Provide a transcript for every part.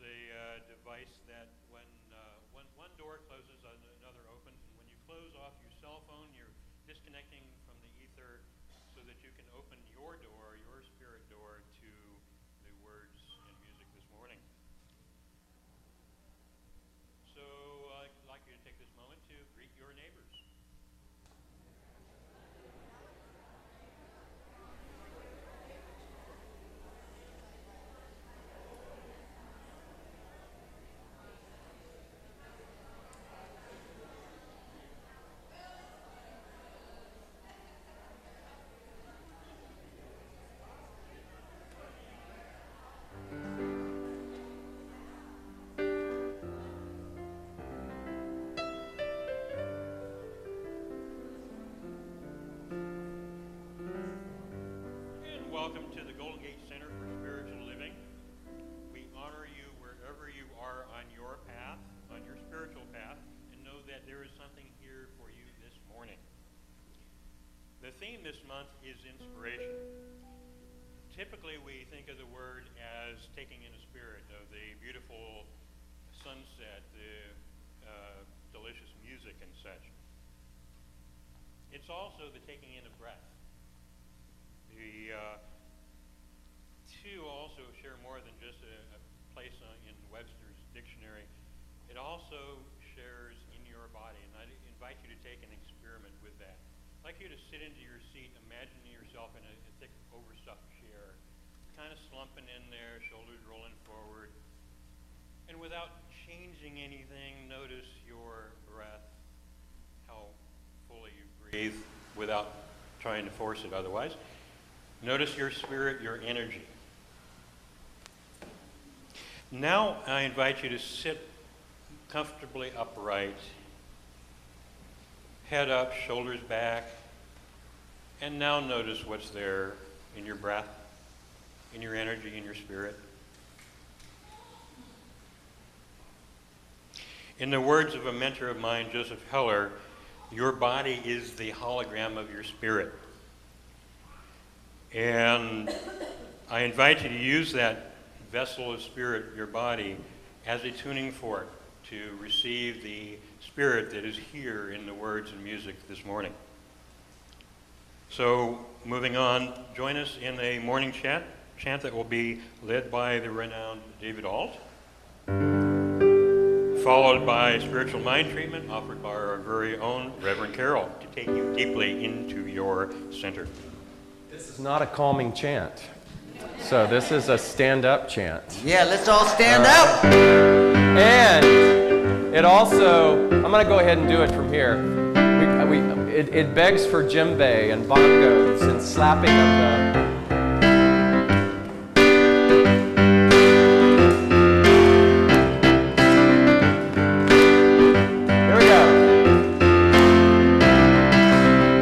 a device that when one door closes, another opens, and when you close off your cell phone, you're disconnecting from the ether so that you can open your door, your spirit door, to the words and music this morning. So I'd like you to take this moment to greet your neighbors. Welcome to the Golden Gate Center for Spiritual Living. We honor you wherever you are on your path, on your spiritual path, and know that there is something here for you this morning. The theme this month is inspiration. Typically, we think of the word as taking in a spirit of the beautiful sunset, the delicious music and such. It's also the taking in of breath. The two also share more than just a place in Webster's dictionary. It also shares in your body, and I invite you to take an experiment with that. I'd like you to sit into your seat, imagining yourself in a thick, overstuffed chair, kind of slumping in there, shoulders rolling forward, and without changing anything, notice your breath, how fully you breathe without trying to force it otherwise. Notice your spirit, your energy. Now I invite you to sit comfortably upright, head up, shoulders back, and now notice what's there in your breath, in your energy, in your spirit. In the words of a mentor of mine, Joseph Heller, your body is the hologram of your spirit. And I invite you to use that vessel of spirit, your body, as a tuning fork to receive the spirit that is here in the words and music this morning. So, moving on, join us in a morning chant that will be led by the renowned David Ault, followed by spiritual mind treatment offered by our very own Reverend Karyl to take you deeply into your center. This is not a calming chant. So this is a stand-up chant. Yeah, let's all stand up. And it also, I'm going to go ahead and do it from here. It begs for djembe and bongos and slapping of the... Here we go.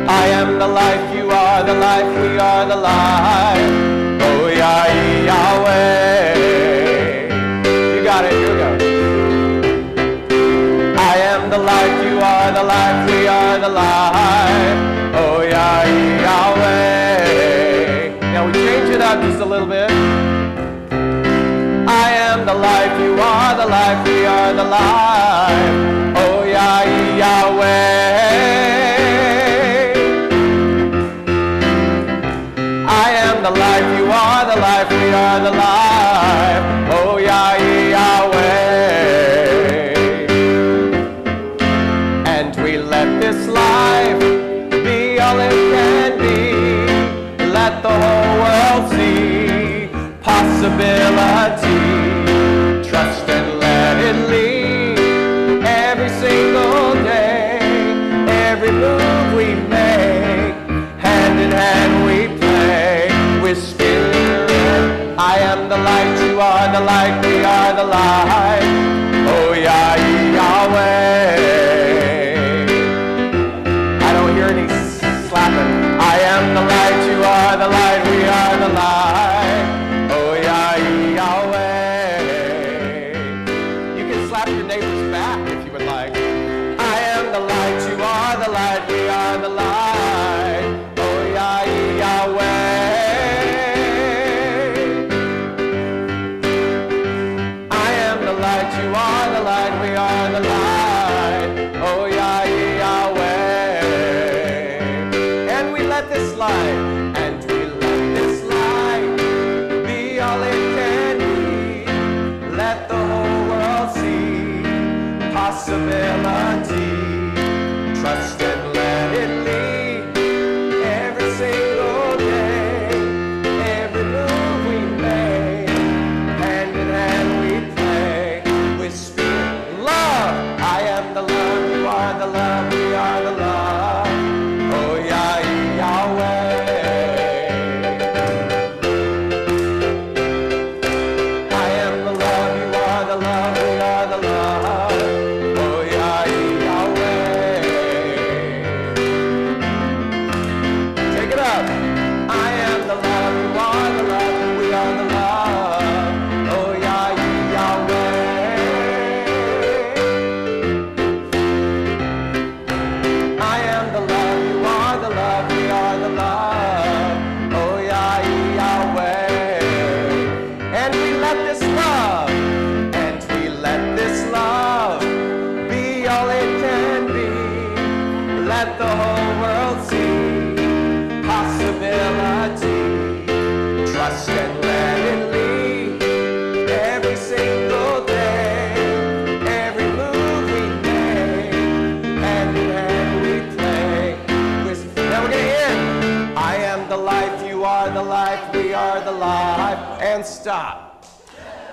I am the life, you are the life, we are the life. Oh, Yahweh. You got it, here we go. I am the life, you are the life, we are the life. Oh, Yahweh. Now we change it up just a little bit. I am the life, you are the life, we are the life. Oh, Yahweh. I am the life, you are the life, we are the life. Oh, Yahweh. And we let this life be all it can be. Let the whole world see possibility. Trust and let it lead every single day. Every move we make, hand in hand we play with spirit. I am the light, you are the light, we are the light. Oh, Yahweh. I don't hear any slapping. I am the light, you are the light, we are the light. Oh, Yahweh. You can slap your neighbor's back if you would like. I am the light, you are the light, we are the light. Oh, Yahweh. I am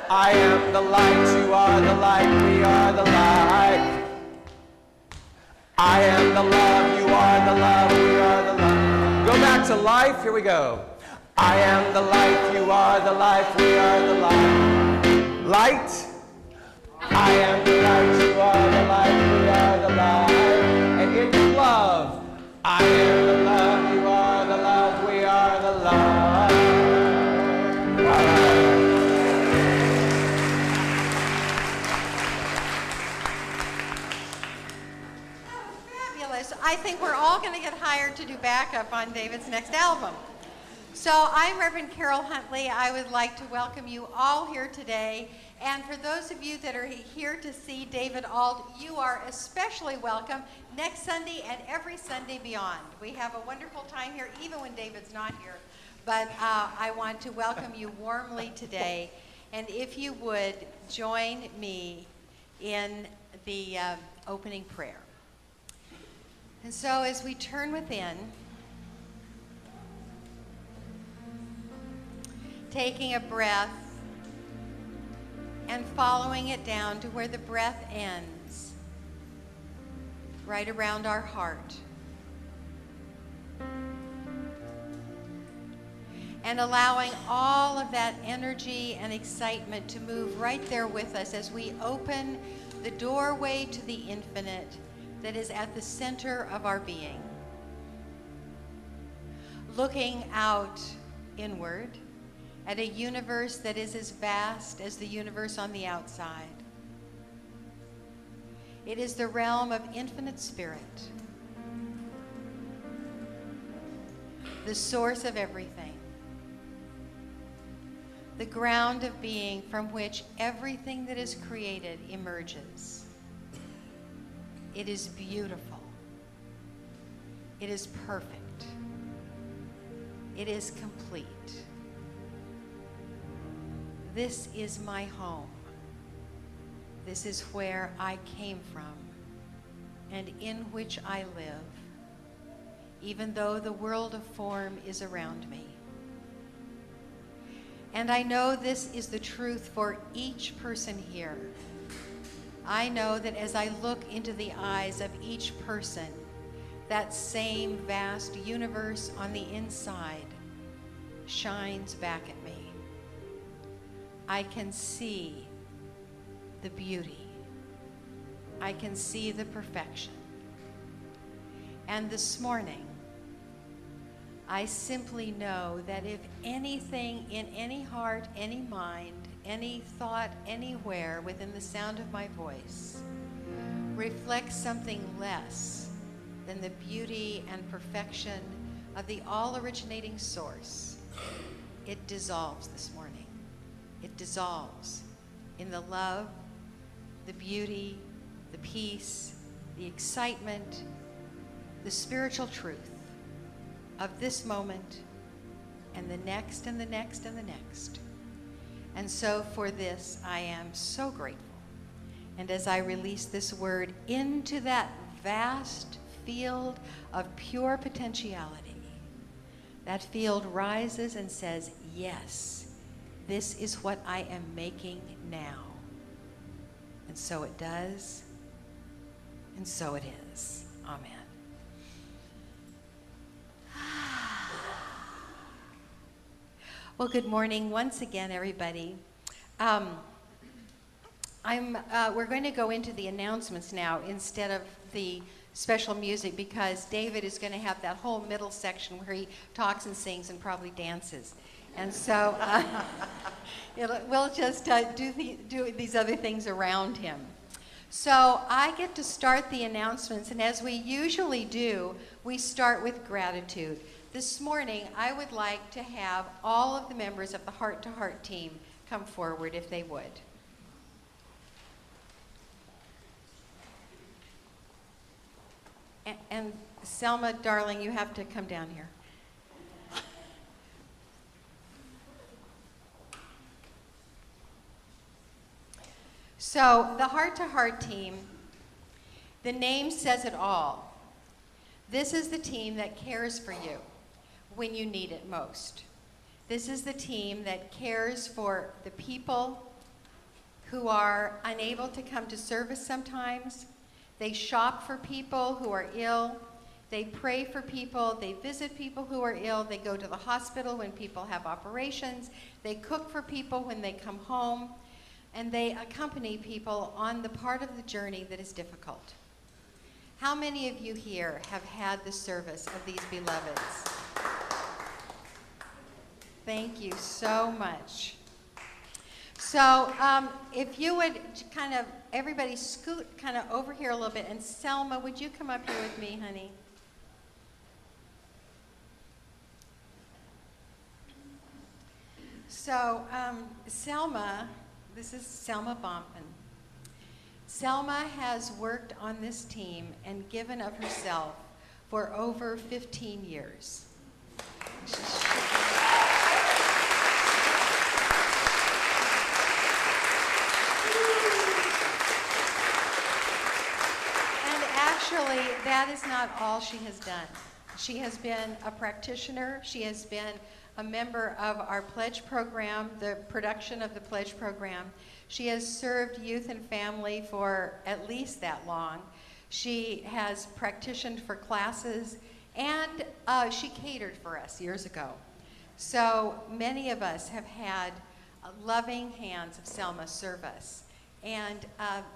I am the light, you are the light, we are the light. I am the love, you are the love, we are the love. Go back to life, here we go. I am the light, you are the life, we are the light. Light. I am the light, you are the light, we are the light. And in love. I am the love, you are the love, we are the love. Fabulous. I think we're all going to get hired to do backup on David's next album. So I'm Reverend Karyl Huntley. I would like to welcome you all here today. And for those of you that are here to see David Ault, you are especially welcome next Sunday and every Sunday beyond. We have a wonderful time here, even when David's not here. But I want to welcome you warmly today. And if you would, join me in the opening prayer. And so as we turn within, taking a breath and following it down to where the breath ends, right around our heart. And allowing all of that energy and excitement to move right there with us as we open the doorway to the infinite that is at the center of our being. Looking out inward at a universe that is as vast as the universe on the outside. It is the realm of infinite spirit, the source of everything, the ground of being from which everything that is created emerges. It is beautiful. It is perfect. It is complete. This is my home. This is where I came from and in which I live, even though the world of form is around me. And I know this is the truth for each person here. I know that as I look into the eyes of each person, that same vast universe on the inside shines back at me. I can see the beauty. I can see the perfection. And this morning, I simply know that if anything in any heart, any mind, any thought, anywhere within the sound of my voice reflects something less than the beauty and perfection of the all-originating source, it dissolves this morning. It dissolves in the love, the beauty, the peace, the excitement, the spiritual truth of this moment and the next and the next and the next. And so for this, I am so grateful. And as I release this word into that vast field of pure potentiality, that field rises and says, yes, this is what I am making now. And so it does, and so it is. Amen. Well, good morning once again, everybody. We're going to go into the announcements now instead of the special music because David is going to have that whole middle section where he talks and sings and probably dances. And so we'll just do these other things around him. So I get to start the announcements, and as we usually do, we start with gratitude. This morning, I would like to have all of the members of the Heart to Heart team come forward if they would. And Selma, darling, you have to come down here. So the Heart to Heart team, the name says it all. This is the team that cares for you when you need it most. This is the team that cares for the people who are unable to come to service sometimes. They shop for people who are ill. They pray for people. They visit people who are ill. They go to the hospital when people have operations. They cook for people when they come home. And they accompany people on the part of the journey that is difficult. How many of you here have had the service of these beloveds? Thank you so much. So if you would kind of, everybody scoot kind of over here a little bit. And Selma, would you come up here with me, honey? So Selma, this is Selma Bompin. Selma has worked on this team and given of herself for over 15 years. And actually, that is not all she has done. She has been a practitioner. She has been a member of our pledge program, the production of the pledge program. She has served youth and family for at least that long. She has practitioned for classes, and she catered for us years ago. So many of us have had loving hands of Selma serve us. And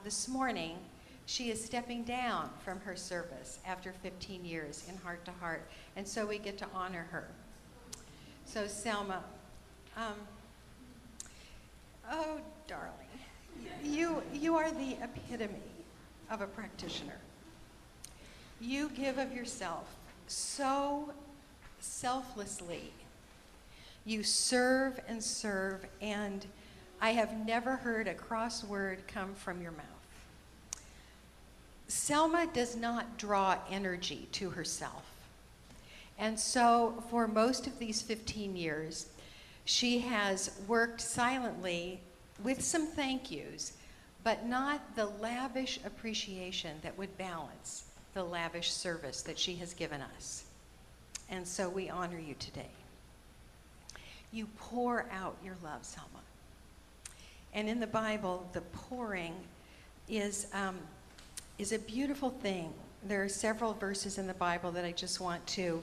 this morning, she is stepping down from her service after 15 years in Heart to Heart, and so we get to honor her. So Selma, oh darling, you are the epitome of a practitioner. You give of yourself so selflessly. You serve, and I have never heard a cross word come from your mouth. Selma does not draw energy to herself. And so for most of these 15 years, she has worked silently with some thank yous, but not the lavish appreciation that would balance the lavish service that she has given us. And so we honor you today. You pour out your love, Selma. And in the Bible, the pouring is a beautiful thing. There are several verses in the Bible that I just want to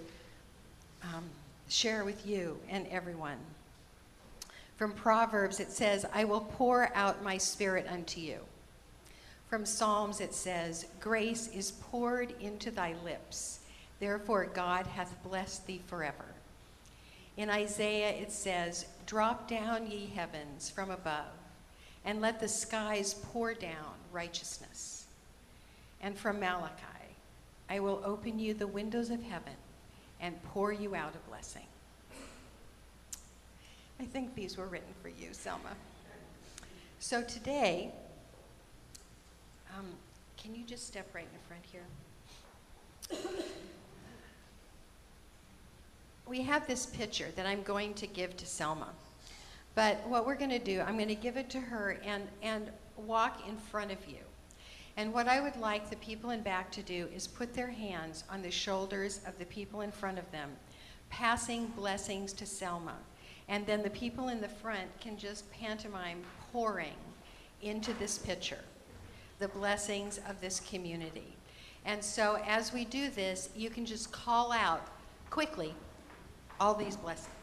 share with you and everyone. From Proverbs, it says, I will pour out my spirit unto you. From Psalms, it says, grace is poured into thy lips. Therefore, God hath blessed thee forever. In Isaiah, it says, drop down, ye heavens, from above, and let the skies pour down righteousness. And from Malachi, I will open you the windows of heaven and pour you out a blessing. I think these were written for you, Selma. So today, can you just step right in front here? We have this picture that I'm going to give to Selma. But what we're going to do, I'm going to give it to her and walk in front of you. And what I would like the people in back to do is put their hands on the shoulders of the people in front of them, passing blessings to Selma. And then the people in the front can just pantomime pouring into this picture the blessings of this community. And so as we do this, you can just call out quickly all these blessings.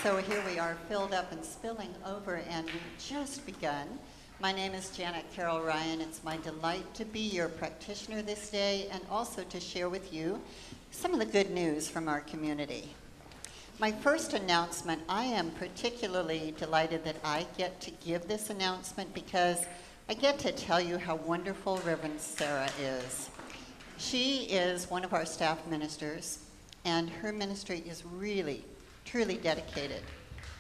So here we are, filled up and spilling over, and we've just begun. My name is Janet Carol Ryan. It's my delight to be your practitioner this day and also to share with you some of the good news from our community. My first announcement, I am particularly delighted that I get to give this announcement because I get to tell you how wonderful Reverend Sarah is. She is one of our staff ministers, and her ministry is really, truly dedicated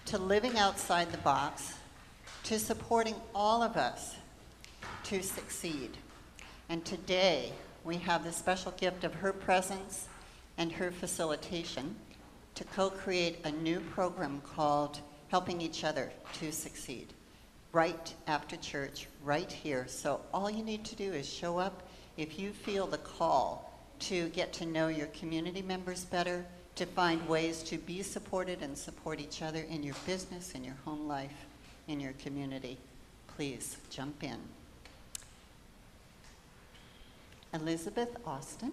to living outside the box, to supporting all of us to succeed. And today, we have the special gift of her presence and her facilitation to co-create a new program called Helping Each Other to Succeed, right after church, right here. So all you need to do is show up if you feel the call to get to know your community members better, to find ways to be supported and support each other in your business, in your home life, in your community. Please jump in. Elizabeth Austin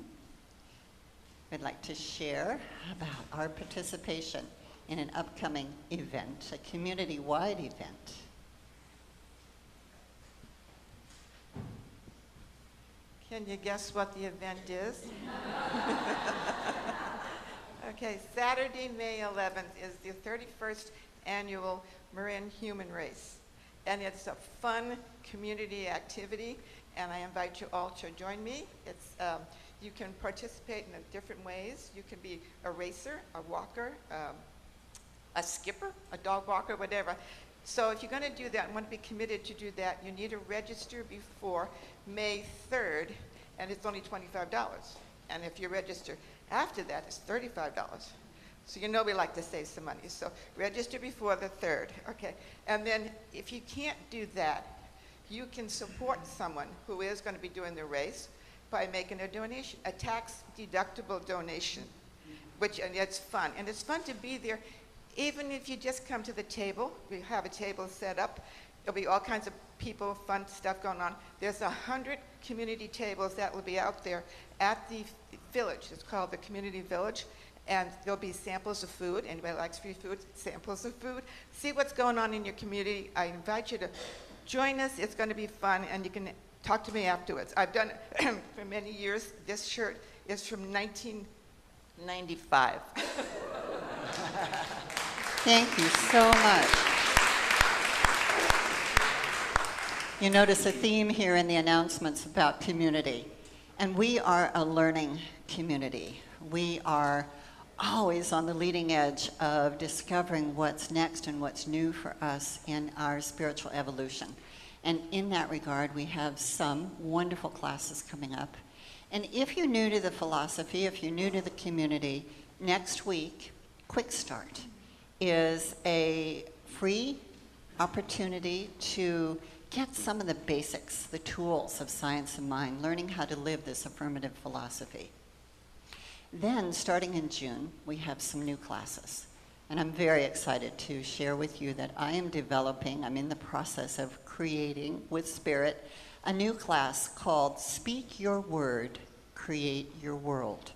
would like to share about our participation in an upcoming event, a community-wide event. Can you guess what the event is? Okay, Saturday, May 11th is the 31st annual Marin Human Race. And it's a fun community activity, and I invite you all to join me. It's, you can participate in different ways. You can be a racer, a walker, a skipper, a dog walker, whatever. So if you're going to do that and want to be committed to do that, you need to register before May 3rd, and it's only $25. And if you register after that, it's $35. So you know we like to save some money. So register before the 3rd, okay? And then if you can't do that, you can support someone who is going to be doing the race by making a donation, a tax-deductible donation, and it's fun. And it's fun to be there. Even if you just come to the table, we have a table set up. There'll be all kinds of people, fun stuff going on. There's 100 community tables that will be out there at the village. It's called the Community Village. And there'll be samples of food. Anybody likes free food? Samples of food. See what's going on in your community. I invite you to join us. It's going to be fun, and you can talk to me afterwards. I've done it for many years. This shirt is from 1995. Thank you so much. You notice a theme here in the announcements about community. And we are a learning community. We are always on the leading edge of discovering what's next and what's new for us in our spiritual evolution. And in that regard, we have some wonderful classes coming up. And if you're new to the philosophy, if you're new to the community, next week, Quick Start is a free opportunity to get some of the basics, the tools of science and mind, learning how to live this affirmative philosophy. Then, starting in June, we have some new classes. And I'm very excited to share with you that I'm in the process of creating with Spirit a new class called Speak Your Word, Create Your World.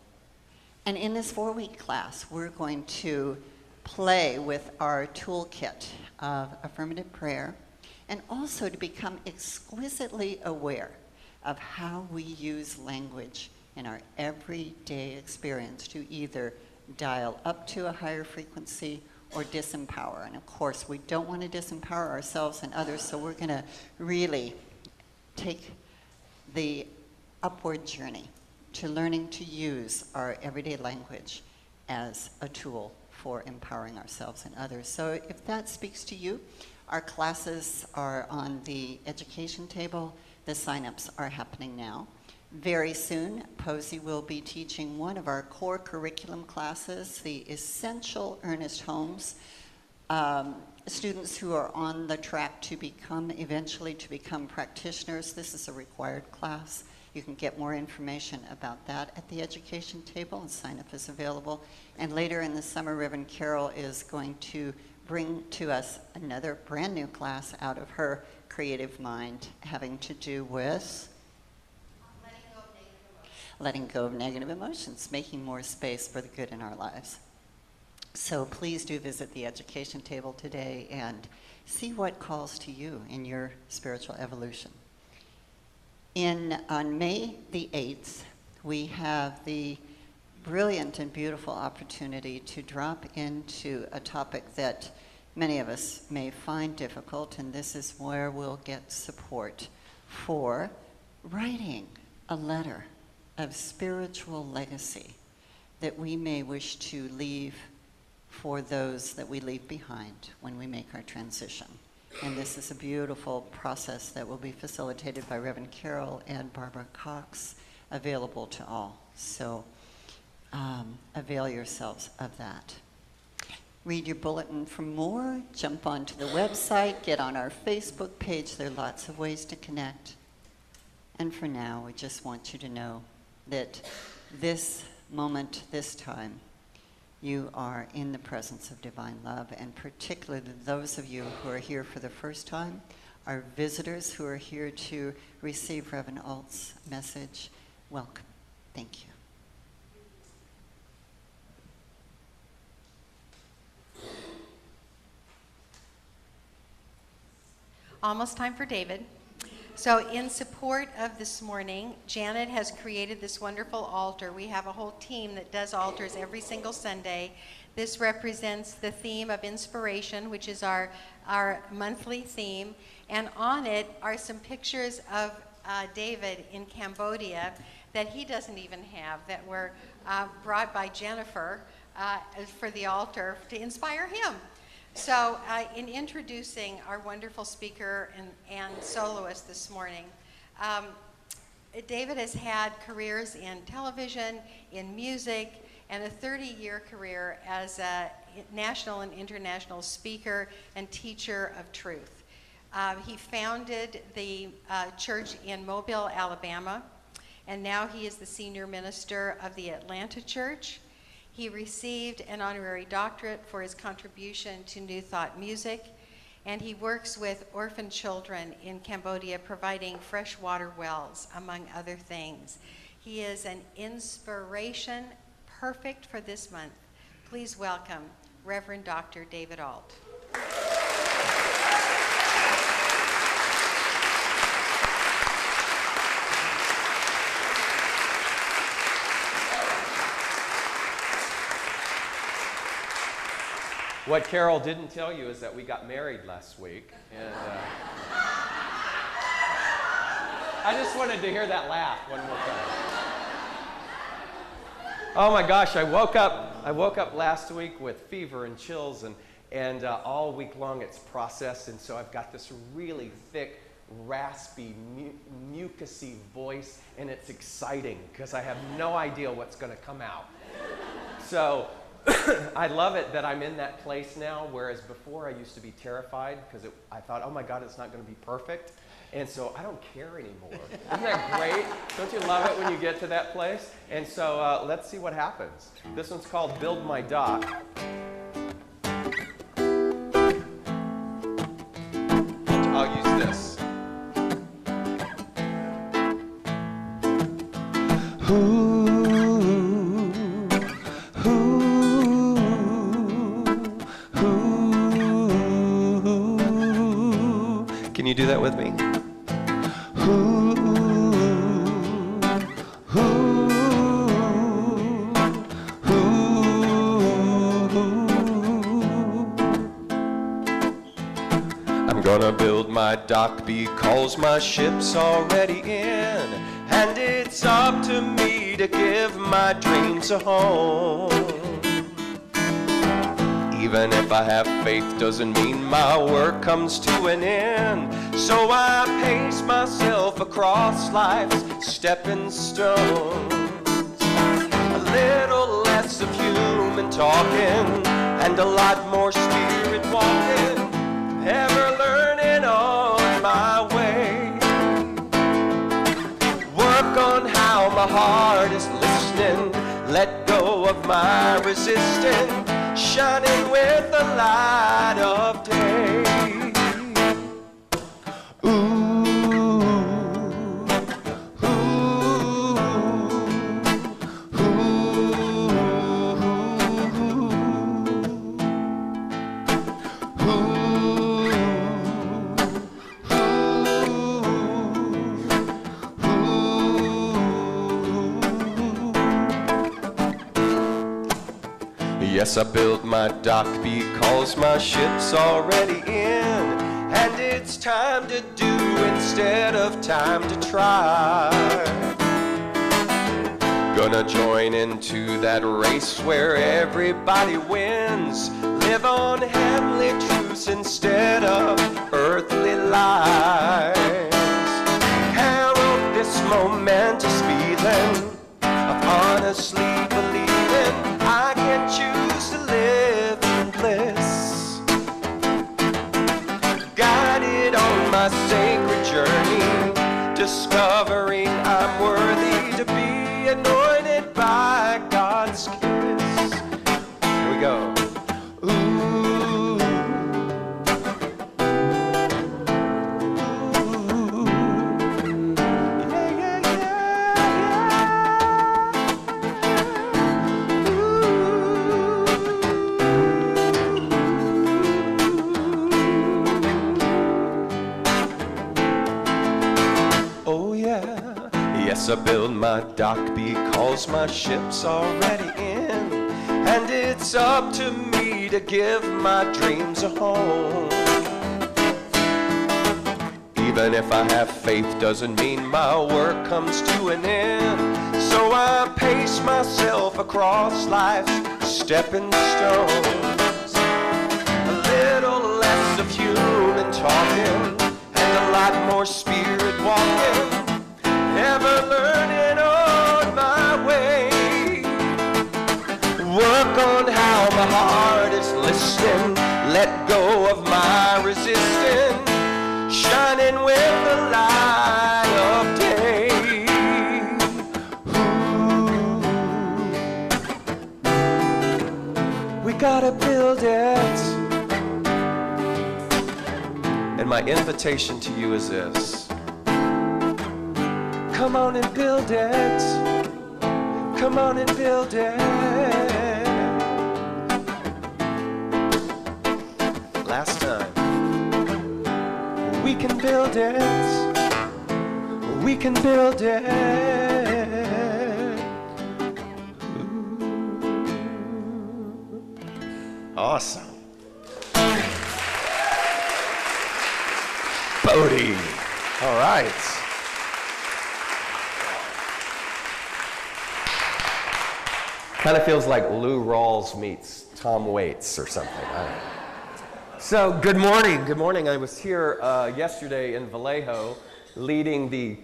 And in this 4-week class, we're going to play with our toolkit of affirmative prayer and also to become exquisitely aware of how we use language in our everyday experience to either dial up to a higher frequency or disempower. And of course, we don't want to disempower ourselves and others, so we're going to really take the upward journey to learning to use our everyday language as a tool for empowering ourselves and others. So if that speaks to you, our classes are on the education table. The sign-ups are happening now. Very soon, Posey will be teaching one of our core curriculum classes, the Essential Earnest Homes. Students who are on the track to eventually become practitioners. This is a required class. You can get more information about that at the education table, and sign-up is available. And later in the summer, Reverend Karyl is going to bring to us another brand new class out of her creative mind, having to do with letting go of negative emotions, making more space for the good in our lives. So please do visit the education table today and see what calls to you in your spiritual evolution. On May the 8th, we have the brilliant and beautiful opportunity to drop into a topic that many of us may find difficult, and this is where we'll get support for writing a letter of spiritual legacy that we may wish to leave for those that we leave behind when we make our transition. And this is a beautiful process that will be facilitated by Reverend Karyl and Barbara Cox, available to all. So avail yourselves of that. Read your bulletin for more, jump onto the website, get on our Facebook page. There are lots of ways to connect. And for now, we just want you to know that this moment, this time, you are in the presence of divine love, and particularly those of you who are here for the first time, our visitors who are here to receive Reverend Ault's message. Welcome. Thank you. Almost time for David. So in support of this morning, Janet has created this wonderful altar. We have a whole team that does altars every single Sunday. This represents the theme of inspiration, which is our monthly theme. And on it are some pictures of David in Cambodia that he doesn't even have, that were brought by Jennifer for the altar to inspire him. So in introducing our wonderful speaker and soloist this morning, David has had careers in television, in music, and a 30-year career as a national and international speaker and teacher of truth. He founded the church in Mobile, Alabama, and now he is the senior minister of the Atlanta church. He received an honorary doctorate for his contribution to New Thought music, and he works with orphan children in Cambodia, providing fresh water wells, among other things. He is an inspiration perfect for this month. Please welcome Reverend Dr. David Ault. What Karyl didn't tell you is that we got married last week, and I just wanted to hear that laugh one more time. Oh my gosh, I woke up last week with fever and chills, and all week long it's processed, and so I've got this really thick, raspy, mucusy voice, and it's exciting because I have no idea what's going to come out. So I love it that I'm in that place now, whereas before I used to be terrified because I thought, oh my God, it's not going to be perfect. And so I don't care anymore. Isn't that great? Don't you love it when you get to that place? And so let's see what happens. This one's called Build My Dock. I'll use this. Can you do that with me? I'm gonna build my dock because my ship's already in, and it's up to me to give my dreams a home. Even if I have faith doesn't mean my work comes to an end. So I pace myself across life's stepping stones. A little less of human talking and a lot more spirit walking. Ever learning on my way. Work on how my heart is listening. Let go of my resisting. Shining with the light of day. Yes, I built my dock because my ship's already in, and it's time to do instead of time to try. Gonna join into that race where everybody wins. Live on heavenly truths instead of earthly lies. Carol, this momentous feeling of honestly believing I can choose to live in bliss. Guided on my sacred journey, discovering I'm worthy to be anointed by God's kiss. Here we go. Ooh. Yes, I build my dock because my ship's already in, and it's up to me to give my dreams a home. Even if I have faith doesn't mean my work comes to an end, so I pace myself across life's stepping stones. A little less of human talking and a lot more spirit walking. Ever learning on my way. Work on how my heart is listening. Let go of my resisting. Shining with the light of day. Ooh. We gotta build it. And my invitation to you is this. Come on and build it. Come on and build it. Last time. We can build it. We can build it. Ooh. Awesome. Bodie. All right. Kind of feels like Lou Rawls meets Tom Waits or something. I don't know. So, good morning. Good morning. I was here yesterday in Vallejo leading the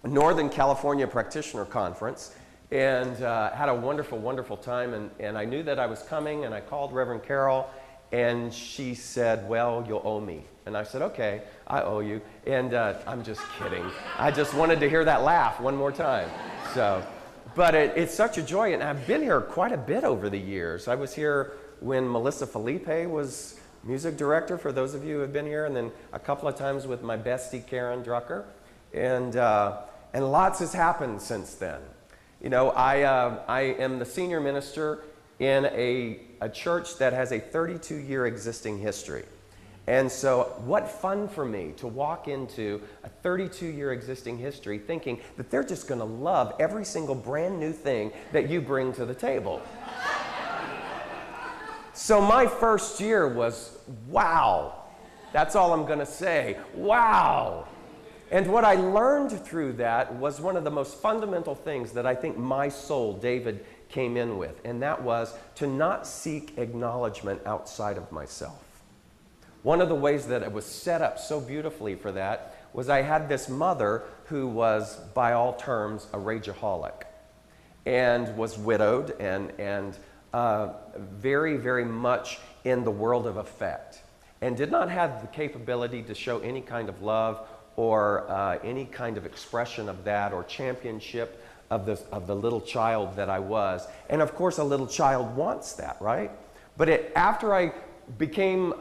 Northern California Practitioner Conference and had a wonderful, wonderful time. And I knew that I was coming, and I called Reverend Karyl, and she said, well, you'll owe me. And I said, okay, I owe you. And I'm just kidding. I just wanted to hear that laugh one more time. So. But it's such a joy, and I've been here quite a bit over the years. I was here when Melissa Felipe was music director, for those of you who have been here, and then a couple of times with my bestie, Karen Drucker. And lots has happened since then. You know, I am the senior minister in a church that has a 32-year existing history. And so what fun for me to walk into a 32-year existing history thinking that they're just going to love every single brand new thing that you bring to the table. So my first year was, wow. That's all I'm going to say. Wow. And what I learned through that was one of the most fundamental things that I think my soul, David, came in with, and that was to not seek acknowledgement outside of myself. One of the ways that it was set up so beautifully for that was I had this mother who was, by all terms, a rageaholic and was widowed and very, very much in the world of affect and did not have the capability to show any kind of love or any kind of expression of that or championship of the little child that I was. And of course, a little child wants that, right? But after I became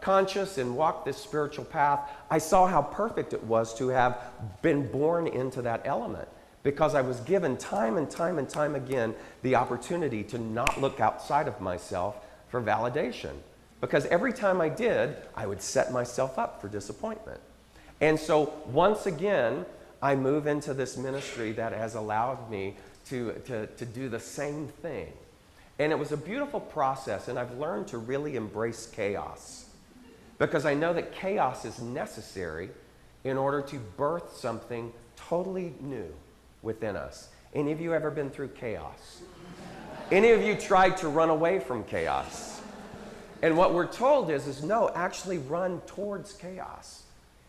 conscious and walked this spiritual path, I saw how perfect it was to have been born into that element, because I was given time and time and time again the opportunity to not look outside of myself for validation. Because every time I did, I would set myself up for disappointment. And so once again, I move into this ministry that has allowed me to do the same thing. And it was a beautiful process, and I've learned to really embrace chaos, because I know that chaos is necessary in order to birth something totally new within us. Any of you ever been through chaos? Any of you tried to run away from chaos? And what we're told is no, actually run towards chaos.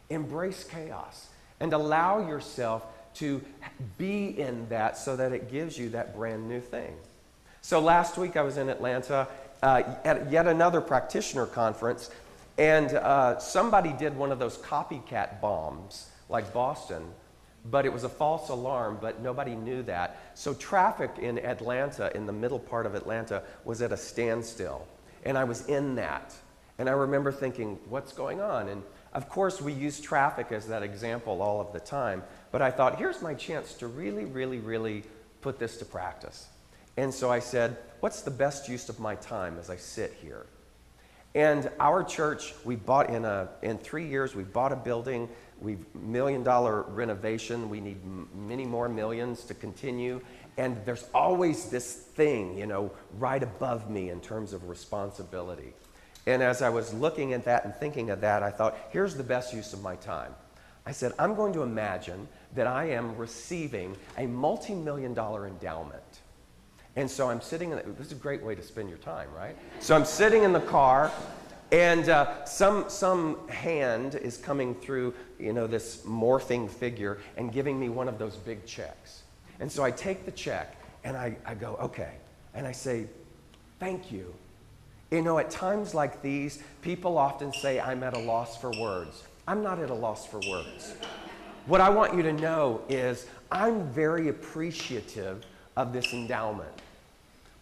Embrace chaos and allow yourself to be in that so that it gives you that brand new thing. So last week I was in Atlanta at yet another practitioner conference, and somebody did one of those copycat bombs like Boston, but it was a false alarm, but nobody knew that. So traffic in Atlanta, in the middle part of Atlanta, was at a standstill. And I was in that. And I remember thinking, what's going on? And of course, we use traffic as that example all of the time. But I thought, here's my chance to really, really, really put this to practice. And so I said, what's the best use of my time as I sit here? And our church, we bought in 3 years, we bought a building. We've $1 million renovation. We need many more millions to continue. And there's always this thing, you know, right above me in terms of responsibility. And as I was looking at that and thinking of that, I thought, here's the best use of my time. I said, I'm going to imagine that I am receiving a multi-million-dollar endowment. And so I'm sitting this is a great way to spend your time, right? So I'm sitting in the car, and some hand is coming through, you know, this morphing figure and giving me one of those big checks. And so I take the check, and I go, okay. And I say, thank you. You know, at times like these, people often say, I'm at a loss for words. I'm not at a loss for words. What I want you to know is I'm very appreciative of this endowment.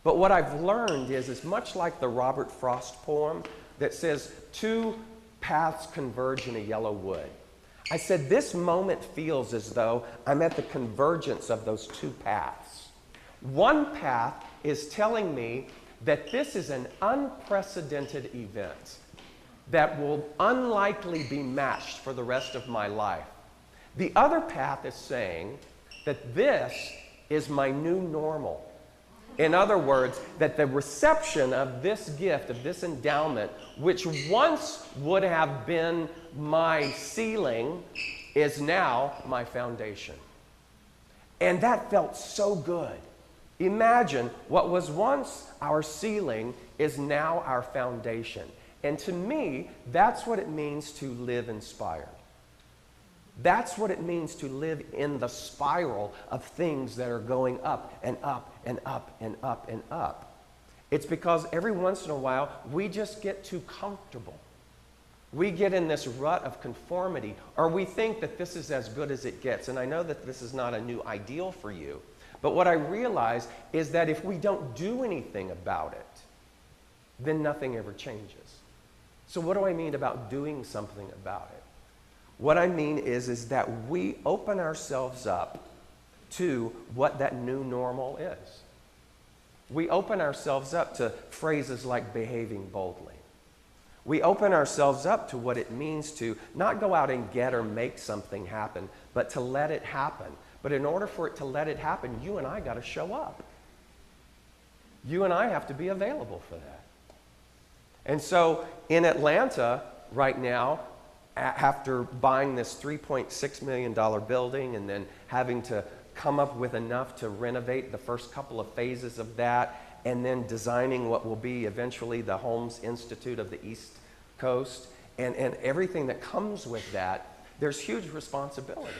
But what I've learned is, it's much like the Robert Frost poem that says, two paths converge in a yellow wood. I said, this moment feels as though I'm at the convergence of those two paths. One path is telling me that this is an unprecedented event that will unlikely be matched for the rest of my life. The other path is saying that this is my new normal. In other words, that the reception of this gift, of this endowment, which once would have been my ceiling, is now my foundation. And that felt so good. Imagine what was once our ceiling is now our foundation. And to me, that's what it means to live inspired. That's what it means to live in the spiral of things that are going up and up and up and up and up. It's because every once in a while, we just get too comfortable. We get in this rut of conformity, or we think that this is as good as it gets. And I know that this is not a new ideal for you, but what I realize is that if we don't do anything about it, then nothing ever changes. So what do I mean about doing something about it? What I mean is that we open ourselves up to what that new normal is. We open ourselves up to phrases like behaving boldly. We open ourselves up to what it means to not go out and get or make something happen, but to let it happen. But in order for it to let it happen, you and I got to show up. You and I have to be available for that. And so in Atlanta right now, after buying this $3.6 million building and then having to come up with enough to renovate the first couple of phases of that, and then designing what will be eventually the Holmes Institute of the East Coast, and everything that comes with that, there's huge responsibility.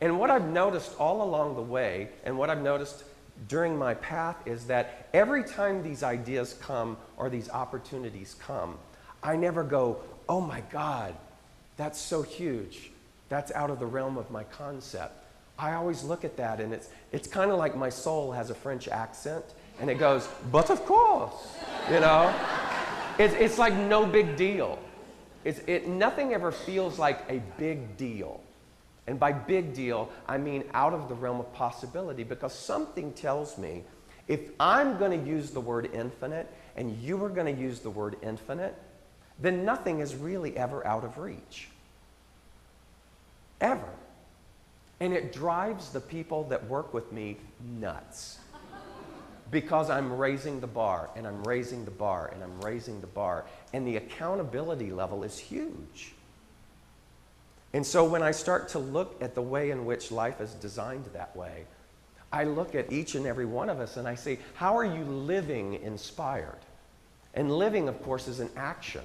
And what I've noticed all along the way, and what I've noticed during my path, is that every time these ideas come or these opportunities come, I never go, oh my God, that's so huge. That's out of the realm of my concept. I always look at that, and it's kind of like my soul has a French accent, and it goes, but of course, you know? It's like no big deal. Nothing ever feels like a big deal. And by big deal, I mean out of the realm of possibility, because something tells me if I'm going to use the word infinite and you are going to use the word infinite, then nothing is really ever out of reach. Ever. And it drives the people that work with me nuts. because I'm raising the bar, and I'm raising the bar, and I'm raising the bar, and the accountability level is huge. And so when I start to look at the way in which life is designed that way, I look at each and every one of us and I say, how are you living inspired? And living, of course, is an action.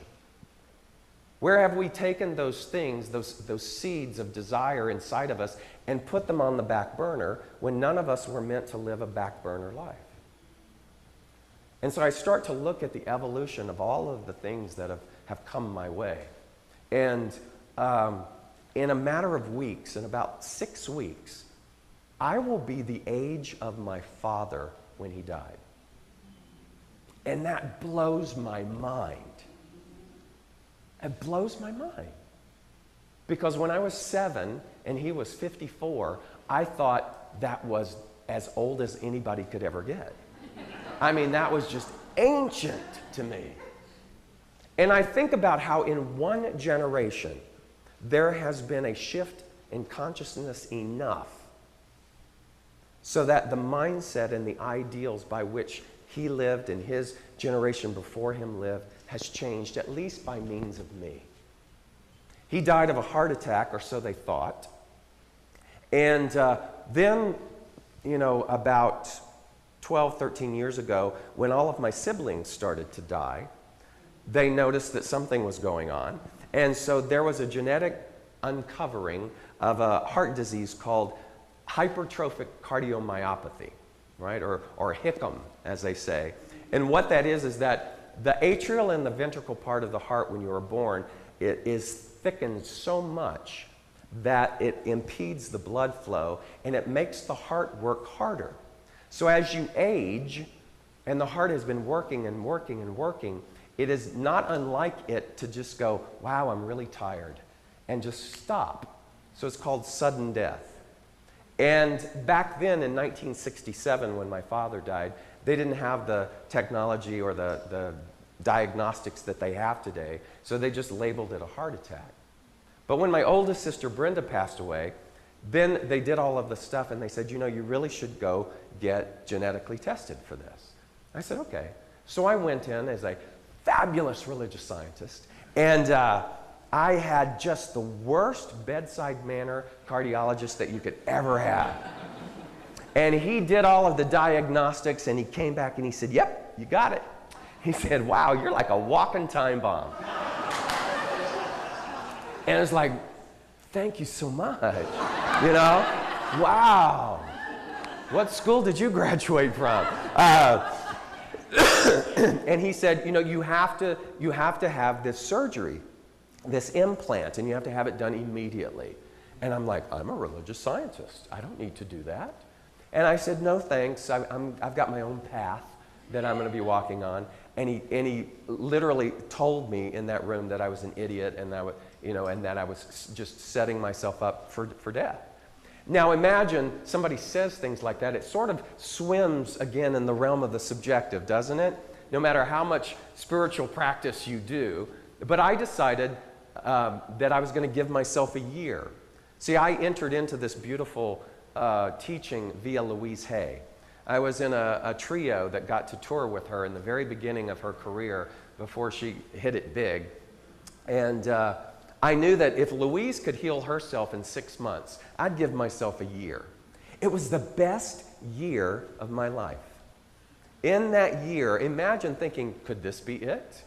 Where have we taken those things, those seeds of desire inside of us, and put them on the back burner when none of us were meant to live a back burner life? And so I start to look at the evolution of all of the things that have come my way. And in a matter of weeks, in about 6 weeks, I will be the age of my father when he died. And that blows my mind. It blows my mind. Because when I was 7 and he was 54, I thought that was as old as anybody could ever get. I mean, that was just ancient to me. And I think about how in one generation, there has been a shift in consciousness enough so that the mindset and the ideals by which he lived and his generation before him lived has changed, at least by means of me. He died of a heart attack, or so they thought. And then, about 12, 13 years ago, when all of my siblings started to die, they noticed that something was going on. And so there was a genetic uncovering of a heart disease called hypertrophic cardiomyopathy, right? Or HICM, as they say. And what that is that the atrial and the ventricle part of the heart when you are born, it is thickened so much that it impedes the blood flow and it makes the heart work harder. So as you age, and the heart has been working and working and working, it is not unlike it to just go, wow, I'm really tired, and just stop. So it's called sudden death. And back then in 1967, when my father died, they didn't have the technology or the diagnostics that they have today, so they just labeled it a heart attack. But when my oldest sister Brenda passed away, then they did all of the stuff and they said, you really should go get genetically tested for this. I said, okay. So I went in as a fabulous religious scientist, and I had just the worst bedside manner cardiologist that you could ever have. And he did all of the diagnostics, and he came back and he said, yep, you got it. He said, wow, you're like a walking time bomb. And it's like, thank you so much, Wow. What school did you graduate from? And he said, you have to have this surgery, this implant, and you have to have it done immediately. And I'm like, I'm a religious scientist. I don't need to do that. And I said, no thanks. I've got my own path that I'm going to be walking on. And he literally told me in that room that I was an idiot and that I was just setting myself up for death. Now imagine somebody says things like that. It sort of swims again in the realm of the subjective, doesn't it? No matter how much spiritual practice you do. But I decided that I was going to give myself a year. See, I entered into this beautiful teaching via Louise Hay. I was in a trio that got to tour with her in the very beginning of her career before she hit it big. And I knew that if Louise could heal herself in 6 months, I'd give myself a year. It was the best year of my life. In that year, imagine thinking, could this be it?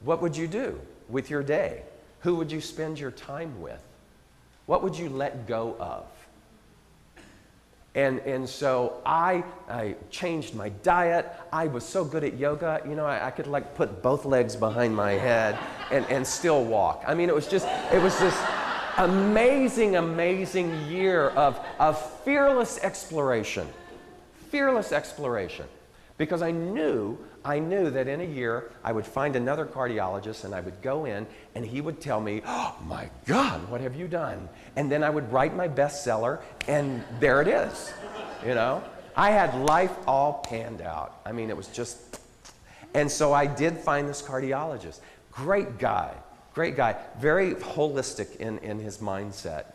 What would you do with your day? Who would you spend your time with? What would you let go of? And so I changed my diet. I was so good at yoga, I could like put both legs behind my head and still walk. I mean, it was this amazing, amazing year of fearless exploration. Fearless exploration. Because I knew that in a year I would find another cardiologist and I would go in and he would tell me, oh my God, what have you done? And then I would write my bestseller and there it is, I had life all panned out. I mean, it was just, and so I did find this cardiologist. Great guy, very holistic in his mindset.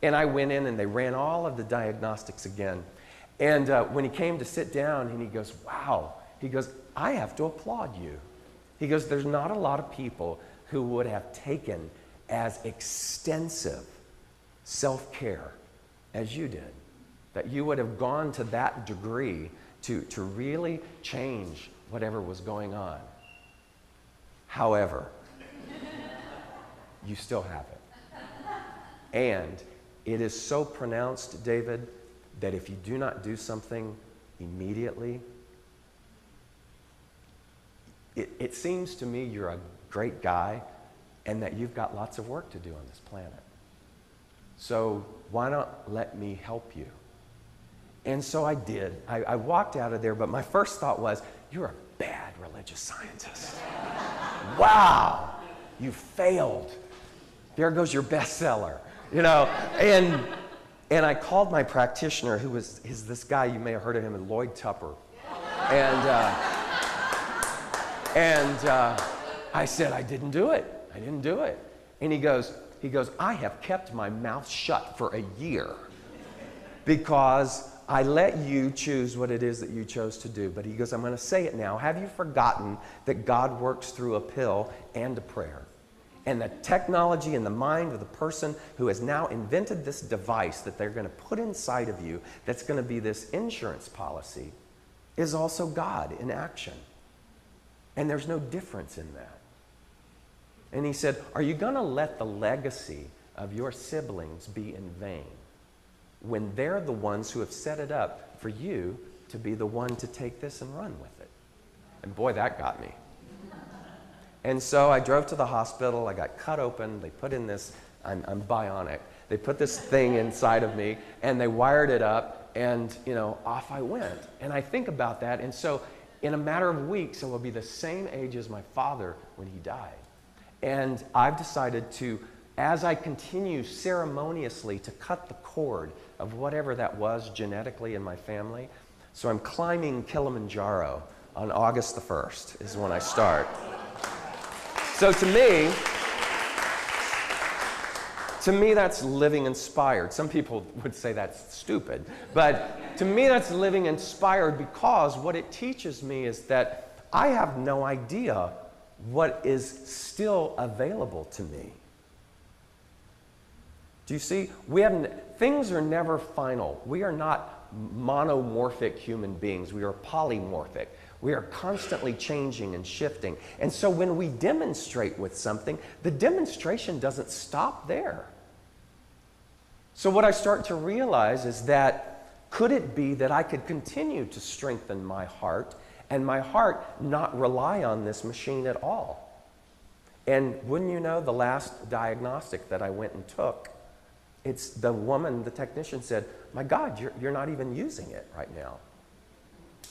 And I went in and they ran all of the diagnostics again. And when he came to sit down, and he goes, wow, he goes, I have to applaud you. He goes, there's not a lot of people who would have taken as extensive self-care as you did, that you would have gone to that degree to really change whatever was going on. However, you still have it. And it is so pronounced, David, that if you do not do something immediately, it seems to me you're a great guy and that you've got lots of work to do on this planet. So why not let me help you? And so I did. I walked out of there, but my first thought was, you're a bad religious scientist. Wow, you failed. There goes your bestseller, you know. And I called my practitioner, who is this guy, you may have heard of him, Lloyd Tupper. And I said, I didn't do it. I didn't do it. And he goes, I have kept my mouth shut for a year because I let you choose what it is that you chose to do. But he goes, I'm going to say it now. Have you forgotten that God works through a pill and a prayer? And the technology in the mind of the person who has now invented this device that they're going to put inside of you that's going to be this insurance policy is also God in action. And there's no difference in that. And he said, are you going to let the legacy of your siblings be in vain when they're the ones who have set it up for you to be the one to take this and run with it? And boy, that got me. And so I drove to the hospital. I got cut open. They put in this, I'm bionic. They put this thing inside of me, and they wired it up, and, you know, off I went. And I think about that, and so in a matter of weeks, I will be the same age as my father when he died. And I've decided to, as I continue ceremoniously to cut the cord of whatever that was genetically in my family, so I'm climbing Kilimanjaro on August the 1st is when I start. So to me, that's living inspired. Some people would say that's stupid, but to me, that's living inspired because what it teaches me is that I have no idea what is still available to me. Do you see? Things are never final. We are not monomorphic human beings. We are polymorphic. We are constantly changing and shifting. And so when we demonstrate with something, the demonstration doesn't stop there. So what I start to realize is that could it be that I could continue to strengthen my heart and my heart not rely on this machine at all? And wouldn't you know, the last diagnostic that I went and took, it's the woman, the technician said, my God, you're not even using it right now.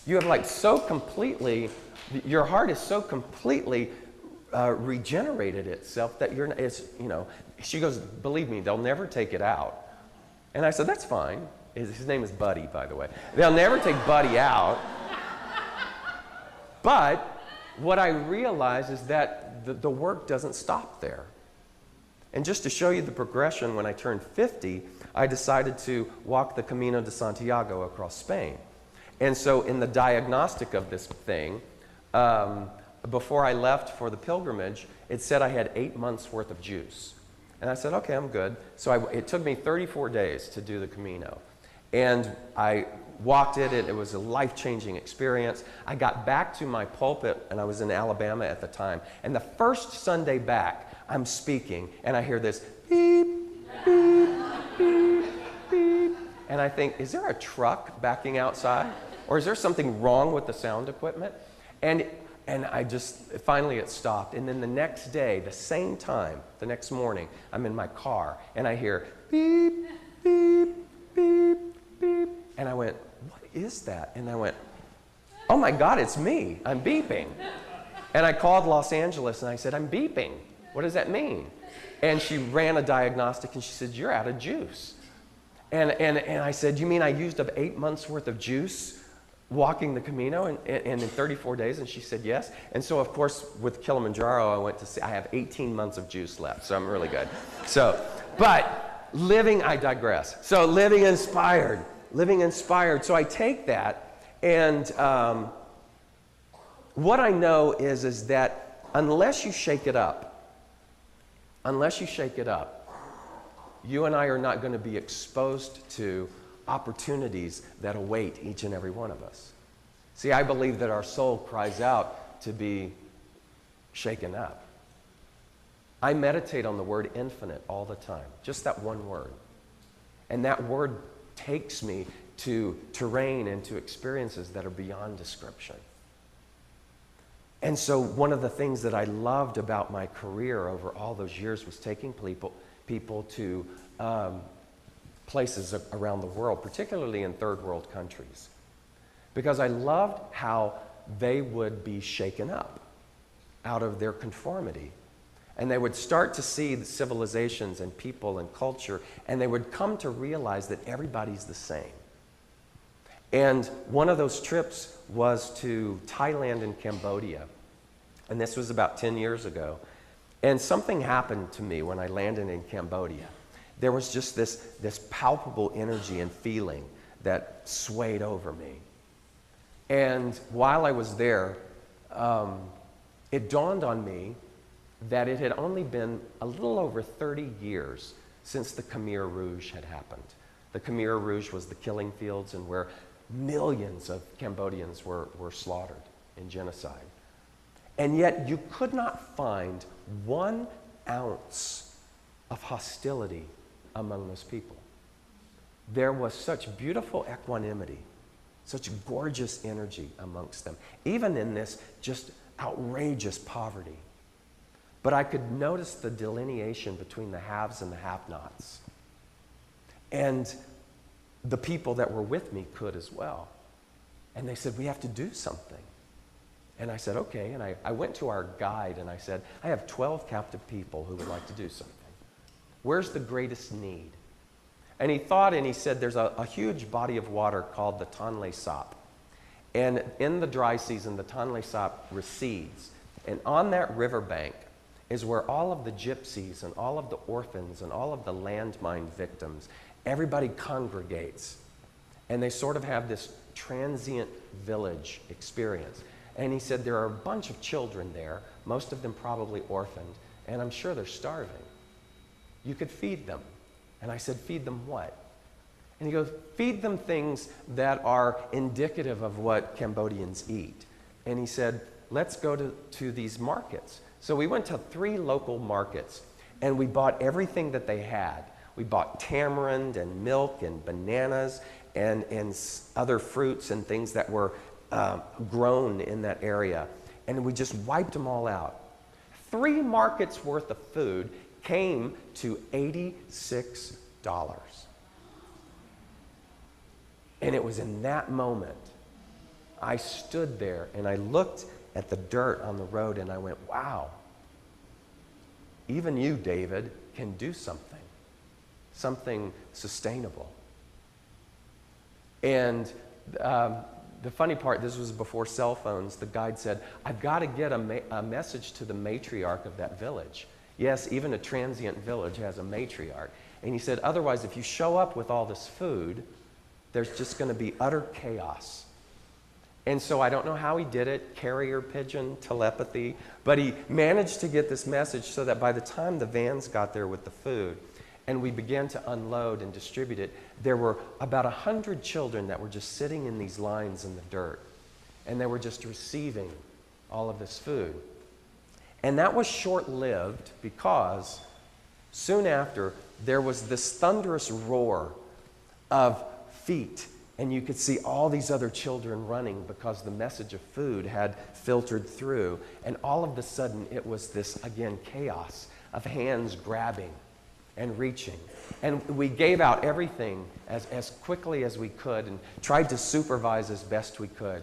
You have like so completely, your heart is so completely regenerated itself that she goes, believe me, they'll never take it out. And I said, that's fine. His name is Buddy, by the way. They'll never take Buddy out. But what I realize is that the work doesn't stop there. And just to show you the progression, when I turned 50, I decided to walk the Camino de Santiago across Spain. And so in the diagnostic of this thing, before I left for the pilgrimage, it said I had 8 months worth of juice. And I said, okay, I'm good. So it took me 34 days to do the Camino. And I walked it. It was a life-changing experience. I got back to my pulpit, and I was in Alabama at the time. And the first Sunday back, I'm speaking, and I hear this beep, beep, beep, beep. And I think, is there a truck backing outside? Or is there something wrong with the sound equipment? And I just, finally it stopped. And then the next day, the same time, the next morning, I'm in my car, and I hear beep, beep, beep, beep. And I went, what is that? And I went, oh my God, it's me. I'm beeping. And I called Los Angeles, and I said, I'm beeping. What does that mean? And she ran a diagnostic, and she said, you're out of juice. And I said, you mean I used up 8 months worth of juice walking the Camino and in 34 days? And she said, yes. And so, of course, with Kilimanjaro, I went to see, I have 18 months of juice left, so I'm really good. So, but living, I digress. So living inspired. living inspired. So I take that, and what I know is that unless you shake it up, you and I are not going to be exposed to opportunities that await each and every one of us. See, I believe that our soul cries out to be shaken up. I meditate on the word infinite all the time, just that one word. And that word takes me to terrain and to experiences that are beyond description. And so one of the things that I loved about my career over all those years was taking people to places around the world, particularly in third world countries, because I loved how they would be shaken up out of their conformity. And they would start to see the civilizations and people and culture, and they would come to realize that everybody's the same. And one of those trips was to Thailand and Cambodia. And this was about 10 years ago. And something happened to me when I landed in Cambodia. There was just this palpable energy and feeling that swayed over me. And while I was there, it dawned on me that it had only been a little over 30 years since the Khmer Rouge had happened. The Khmer Rouge was the killing fields and where millions of Cambodians were slaughtered in genocide. And yet you could not find 1 ounce of hostility among those people. There was such beautiful equanimity, such gorgeous energy amongst them, even in this just outrageous poverty. But I could notice the delineation between the haves and the have-nots. And the people that were with me could as well. And they said, we have to do something. And I said, okay. And I went to our guide and I said, I have 12 captive people who would like to do something. Where's the greatest need? And he thought and he said, there's a huge body of water called the Tonle Sap. And in the dry season, the Tonle Sap recedes. And on that riverbank is where all of the gypsies and all of the orphans and all of the landmine victims, everybody congregates. And they sort of have this transient village experience. And he said there are a bunch of children there, most of them probably orphaned, and I'm sure they're starving. You could feed them. And I said, feed them what? And he goes, feed them things that are indicative of what Cambodians eat. And he said, let's go to these markets. So we went to 3 local markets, and we bought everything that they had. We bought tamarind and milk and bananas and other fruits and things that were grown in that area. And we just wiped them all out. 3 markets worth of food came to $86. And it was in that moment I stood there and I looked at the dirt on the road and I went, wow, even you, David, can do something sustainable. And the funny part, this was before cell phones, the guide said, I've got to get a message to the matriarch of that village. Yes, even a transient village has a matriarch. And he said, otherwise, if you show up with all this food, there's just going to be utter chaos. And so I don't know how he did it, carrier pigeon, telepathy, but he managed to get this message so that by the time the vans got there with the food and we began to unload and distribute it, there were about 100 children that were just sitting in these lines in the dirt. And they were just receiving all of this food. And that was short-lived because soon after, there was this thunderous roar of feet, and you could see all these other children running because the message of food had filtered through. And all of a sudden, it was this, again, chaos of hands grabbing and reaching. And we gave out everything as quickly as we could and tried to supervise as best we could.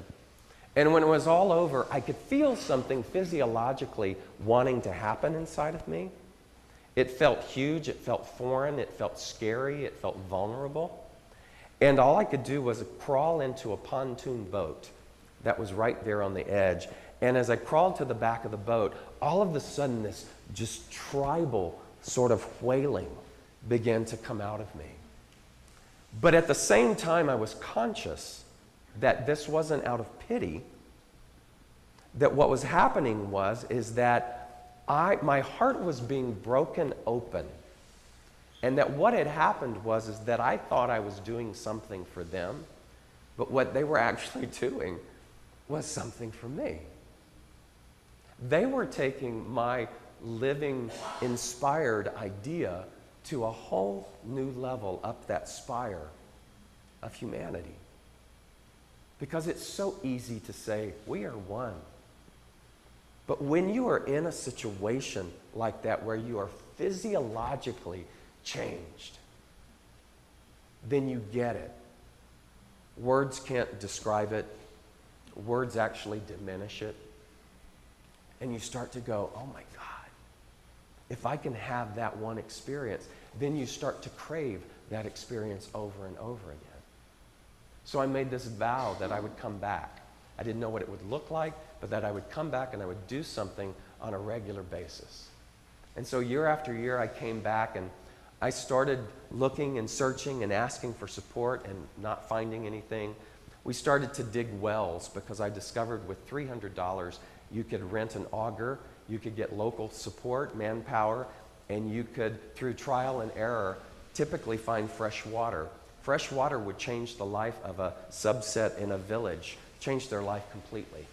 And when it was all over, I could feel something physiologically wanting to happen inside of me. It felt huge, it felt foreign, it felt scary, it felt vulnerable. And all I could do was crawl into a pontoon boat that was right there on the edge. And as I crawled to the back of the boat, all of a sudden this just tribal sort of wailing began to come out of me. But at the same time, I was conscious that this wasn't out of pity, that what was happening is that my heart was being broken open. And that what had happened is that I thought I was doing something for them, but what they were actually doing was something for me. They were taking my living, inspired idea to a whole new level up that spire of humanity. Because it's so easy to say, we are one. But when you are in a situation like that where you are physiologically changed, then you get it. Words can't describe it. Words actually diminish it. And you start to go, oh my God, if I can have that one experience, then you start to crave that experience over and over again. So I made this vow that I would come back. I didn't know what it would look like, but that I would come back and I would do something on a regular basis. And so year after year, I came back and I started looking and searching and asking for support and not finding anything. We started to dig wells because I discovered with $300, you could rent an auger, you could get local support, manpower, and you could, through trial and error, typically find fresh water. Fresh water would change the life of a subset in a village, change their life completely.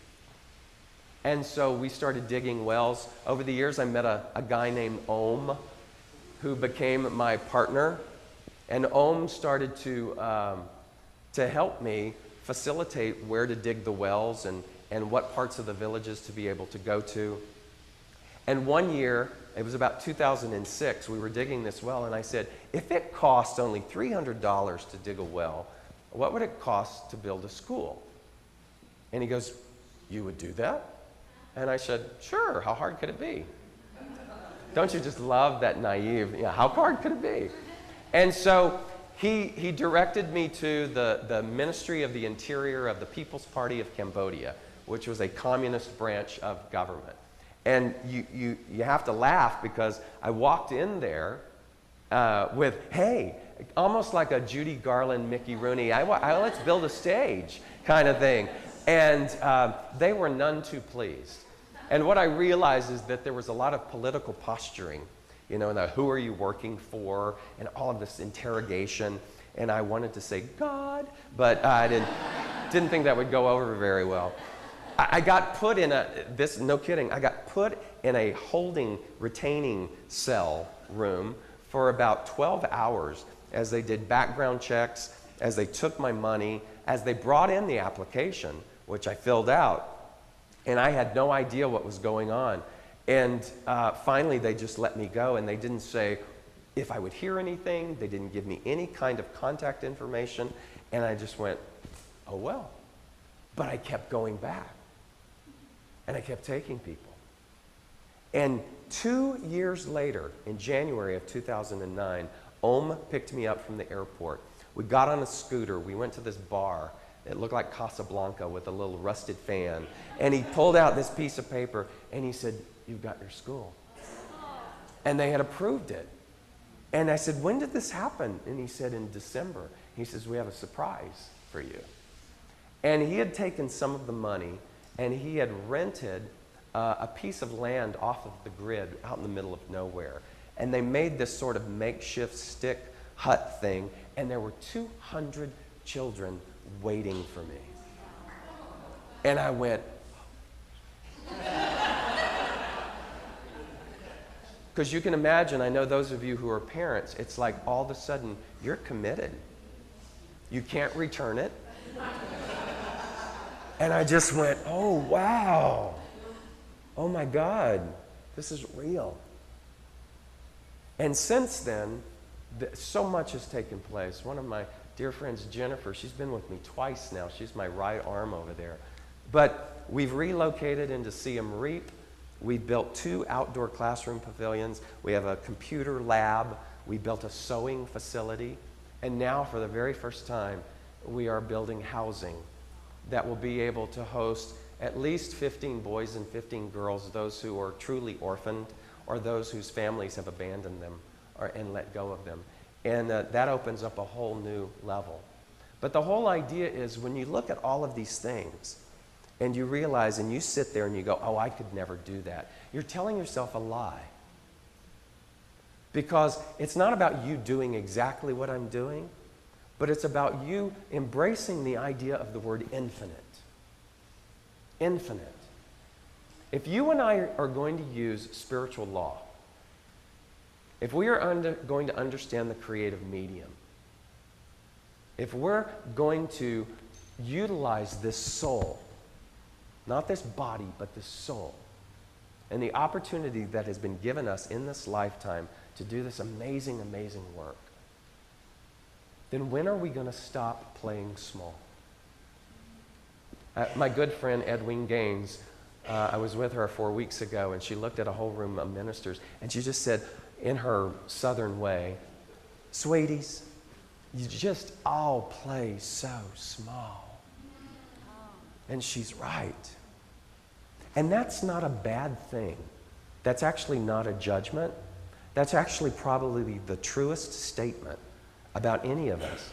And so we started digging wells. Over the years, I met a guy named Om, who became my partner. And Om started to help me facilitate where to dig the wells and what parts of the villages to be able to go to. And one year, it was about 2006, we were digging this well, and I said, if it cost only $300 to dig a well, what would it cost to build a school? And he goes, you would do that? And I said, sure, how hard could it be? Don't you just love that naive, how hard could it be? And so he directed me to the Ministry of the Interior of the People's Party of Cambodia, which was a communist branch of government. And you have to laugh because I walked in there with, hey, almost like a Judy Garland, Mickey Rooney, let's build a stage kind of thing. And they were none too pleased. And what I realized is that there was a lot of political posturing, and who are you working for, and all of this interrogation. And I wanted to say, God, but I didn't think that would go over very well. I got put in no kidding, I got put in a retaining cell room for about 12 hours as they did background checks, as they took my money, as they brought in the application, which I filled out, and I had no idea what was going on. And finally, they just let me go, and they didn't say if I would hear anything. They didn't give me any kind of contact information, and I just went, oh well. But I kept going back. And I kept taking people. And 2 years later, in January of 2009, Om picked me up from the airport. We got on a scooter. We went to this bar. It looked like Casablanca with a little rusted fan. And he pulled out this piece of paper and he said, you've got your school. And they had approved it. And I said, when did this happen? And he said, in December. He says, we have a surprise for you. And he had taken some of the money and he had rented a piece of land off of the grid out in the middle of nowhere. And they made this sort of makeshift stick hut thing, and there were 200 children waiting for me. And I went, because you can imagine, I know those of you who are parents, it's like all of a sudden you're committed. You can't return it. And I just went, oh, wow. Oh, my God. This is real. And since then, so much has taken place. One of my dear friends, Jennifer, she's been with me twice now. She's my right arm over there. But we've relocated into Siem Reap. We built 2 outdoor classroom pavilions. We have a computer lab. We built a sewing facility. And now, for the very first time, we are building housing that will be able to host at least 15 boys and 15 girls, those who are truly orphaned or those whose families have abandoned them and let go of them. And that opens up a whole new level. But the whole idea is when you look at all of these things and you realize and you sit there and you go, oh, I could never do that, you're telling yourself a lie. Because it's not about you doing exactly what I'm doing, but it's about you embracing the idea of the word infinite. Infinite. If you and I are going to use spiritual law, if we are going to understand the creative medium, if we're going to utilize this soul, not this body, but this soul, and the opportunity that has been given us in this lifetime to do this amazing, amazing work, then when are we going to stop playing small? My good friend Edwin Gaines, I was with her 4 weeks ago, and she looked at a whole room of ministers, and she just said, in her southern way, sweeties, you just all play so small. And she's right. And that's not a bad thing. That's actually not a judgment. That's actually probably the truest statement about any of us.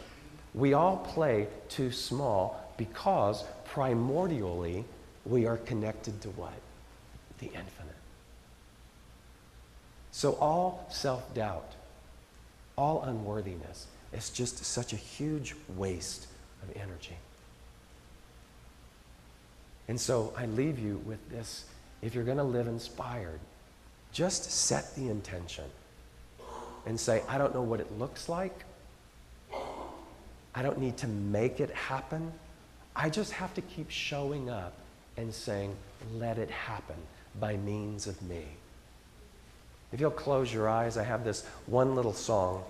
We all play too small because primordially we are connected to what? The infinite. So all self-doubt, all unworthiness is just such a huge waste of energy. And so I leave you with this. If you're going to live inspired, just set the intention and say, I don't know what it looks like. I don't need to make it happen. I just have to keep showing up and saying, let it happen by means of me. If you'll close your eyes, I have this one little song.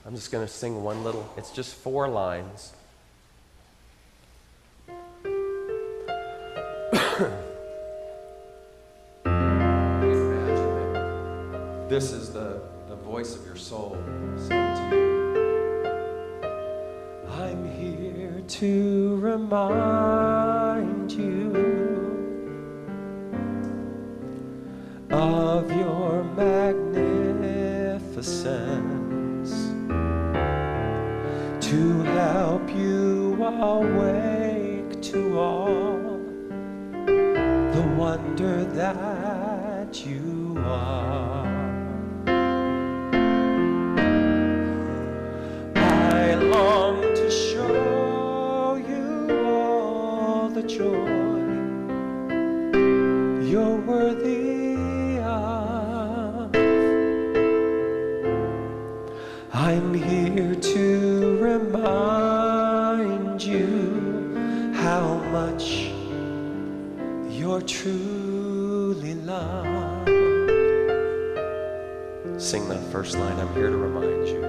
I'm just going to sing one little, it's just 4 lines. This is the voice of your soul saying to you, I'm here to remind you of your magnificence, to help you awake to all the wonder that you are. I long to show you all the joy you're worthy of. I'm here to remind you how much you're truly loved. Sing that first line, I'm here to remind you.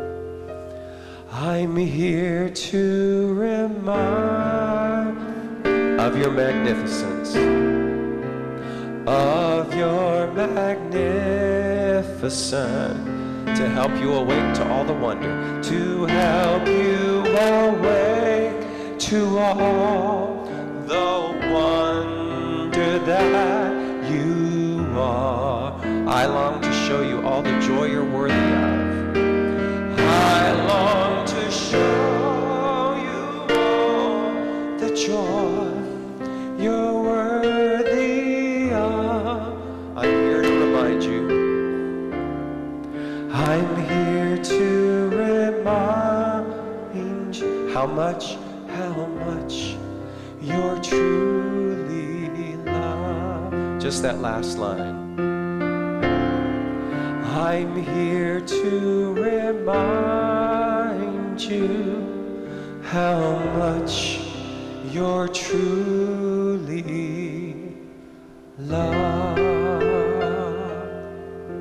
I'm here to remind of your magnificence, of your magnificence, to help you awake to all the wonder, to help you awake to all the wonder that you are. I long to show you all the joy you're worthy of. I long to show you all the joy you're worthy of. I'm here to remind you. I'm here to remind you how much you're truly loved. Just that last line. I'm here to remind you how much you're truly loved,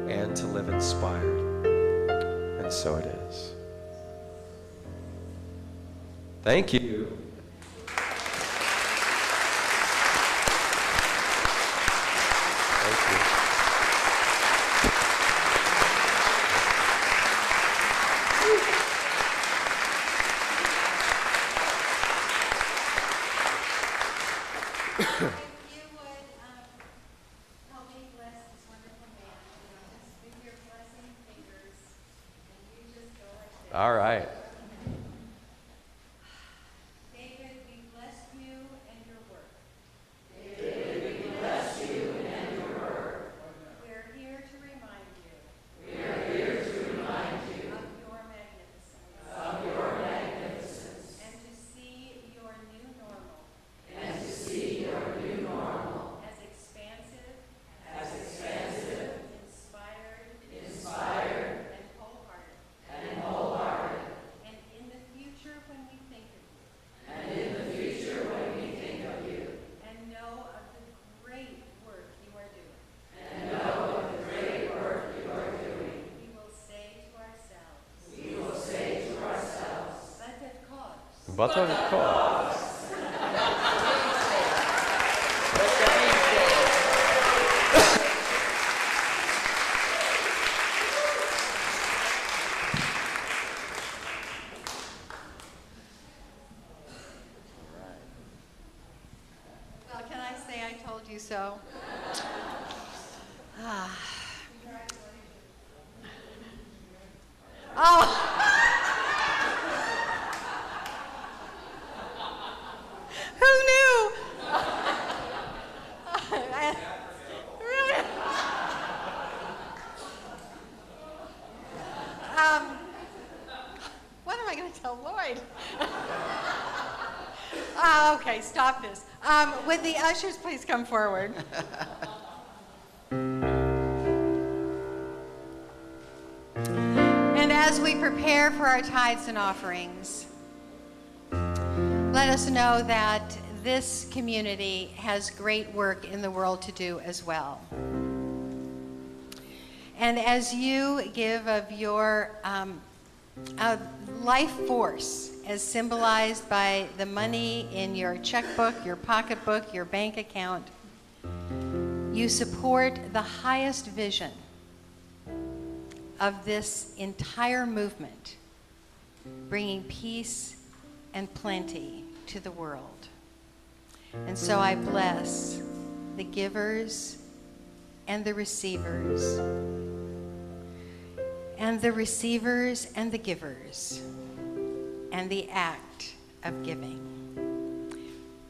and to live inspired. And so it is. Thank you. Dudkowsk. Well, can I say I told you so? Oh! Who knew? Really? What am I going to tell Lloyd? Okay, stop this. Would the ushers please come forward? And as we prepare for our tithes and offerings, let us know that this community has great work in the world to do as well. And as you give of your life force, as symbolized by the money in your checkbook, your pocketbook, your bank account, you support the highest vision of this entire movement, bringing peace and plenty to the world. And so I bless the givers and the receivers, and the receivers and the givers, and the act of giving.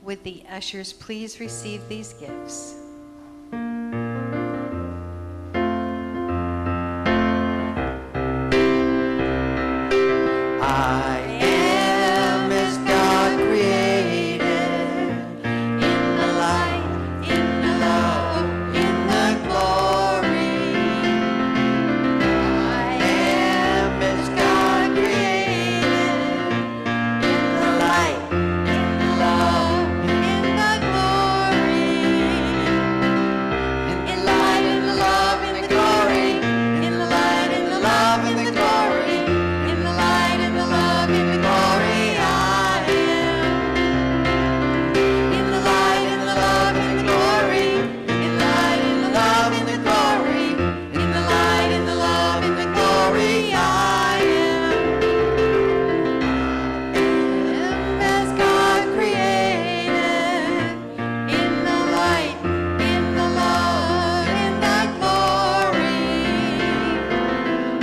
Would the ushers please receive these gifts? I am as God created, in the light, in the love, in the glory. I am as God created, in the light, in the love, in the glory. In the light, in the love, in the glory. In the light, in the love, in the glory. In the light, in the love, in the glory, I am. In the light, in the love, in the glory. In the light, in the love, in the glory. In the light, in the love, in the glory, I am. As God created, in the light, in the love, in the glory.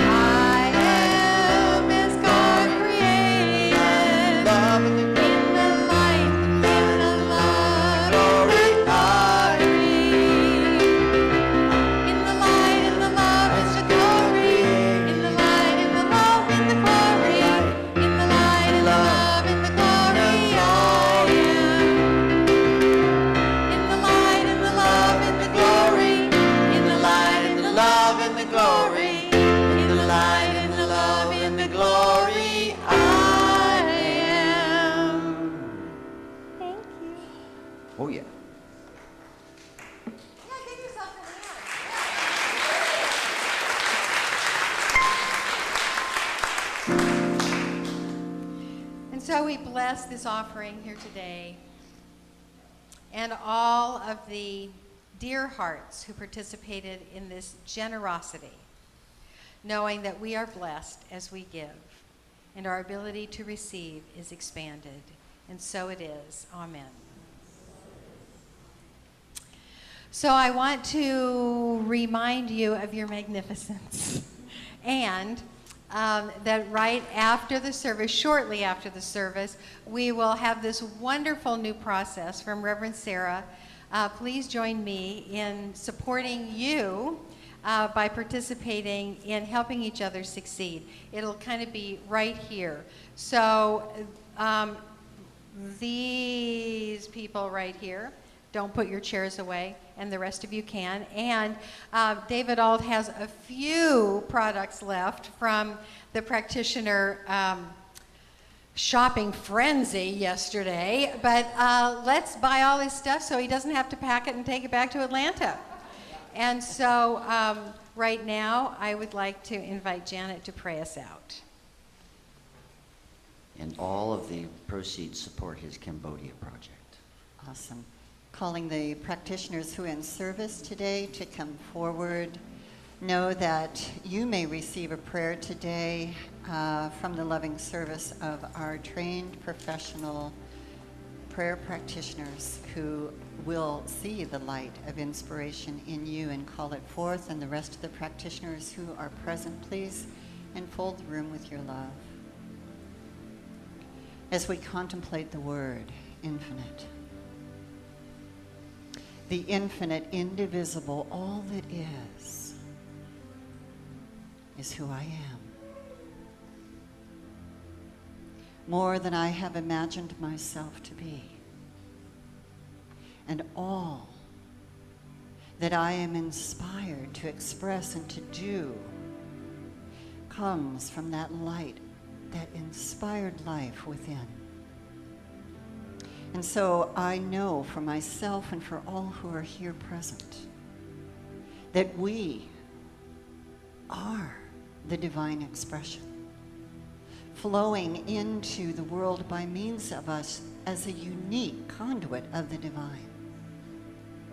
I am as God created, in the light, in the love, glory, I am. In the light, in the love, in the glory. In the light, in the love, in the glory. In the light, in the love, in the glory, I am. In the light, in the love, in the glory. In the light, in the love, in the glory. In the light, in the love, in the glory, I am. Thank you. Oh yeah. Yeah, give yourself a hand. And so we bless this offering here today, and all of the dear hearts who participated in this generosity, knowing that we are blessed as we give, and our ability to receive is expanded. And so it is. Amen. So I want to remind you of your magnificence, and that right after the service, shortly after the service, we will have this wonderful new process from Reverend Sarah. Please join me in supporting you by participating in helping each other succeed. It'll kind of be right here. So these people right here, don't put your chairs away, and the rest of you can. And David Ault has a few products left from the practitioner shopping frenzy yesterday, but let's buy all his stuff so he doesn't have to pack it and take it back to Atlanta. And so right now, I would like to invite Janet to pray us out. and all of the proceeds support his Cambodia project. Awesome. Calling the practitioners who are in service today to come forward. Know that you may receive a prayer today from the loving service of our trained professional prayer practitioners who will see the light of inspiration in you and call it forth. And the rest of the practitioners who are present, please enfold the room with your love. As we contemplate the word infinite, the infinite, indivisible, all that is who I am. More than I have imagined myself to be. And all that I am inspired to express and to do comes from that light, that inspired life within. And so I know for myself and for all who are here present that we are the divine expression, flowing into the world by means of us as a unique conduit of the divine.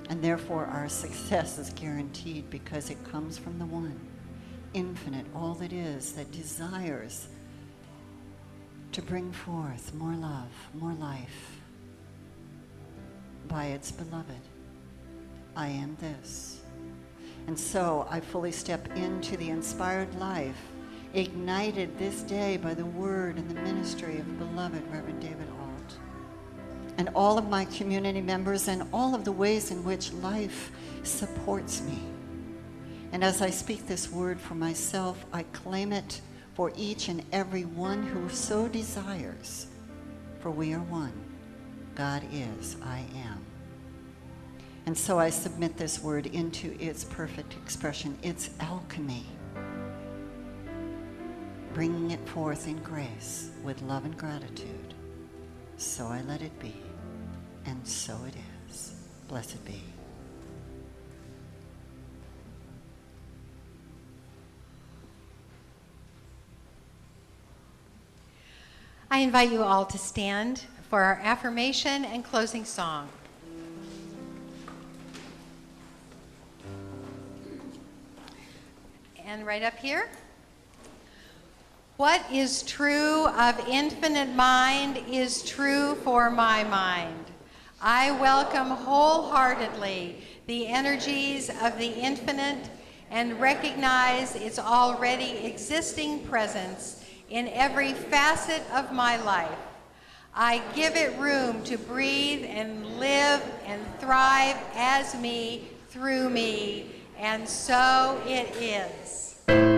And therefore our success is guaranteed because it comes from the one, infinite, all that is, that desires to bring forth more love, more life by its beloved. I am this. And so I fully step into the inspired life, ignited this day by the word and the ministry of beloved Reverend David Ault, and all of my community members and all of the ways in which life supports me. And as I speak this word for myself, I claim it for each and every one who so desires, for we are one. God is, I am. And so I submit this word into its perfect expression, its alchemy, bringing it forth in grace with love and gratitude. So I let it be, and so it is. Blessed be. I invite you all to stand for our affirmation and closing song. And right up here. What is true of infinite mind is true for my mind. I welcome wholeheartedly the energies of the infinite and recognize its already existing presence in every facet of my life. I give it room to breathe and live and thrive as me, through me, and so it is.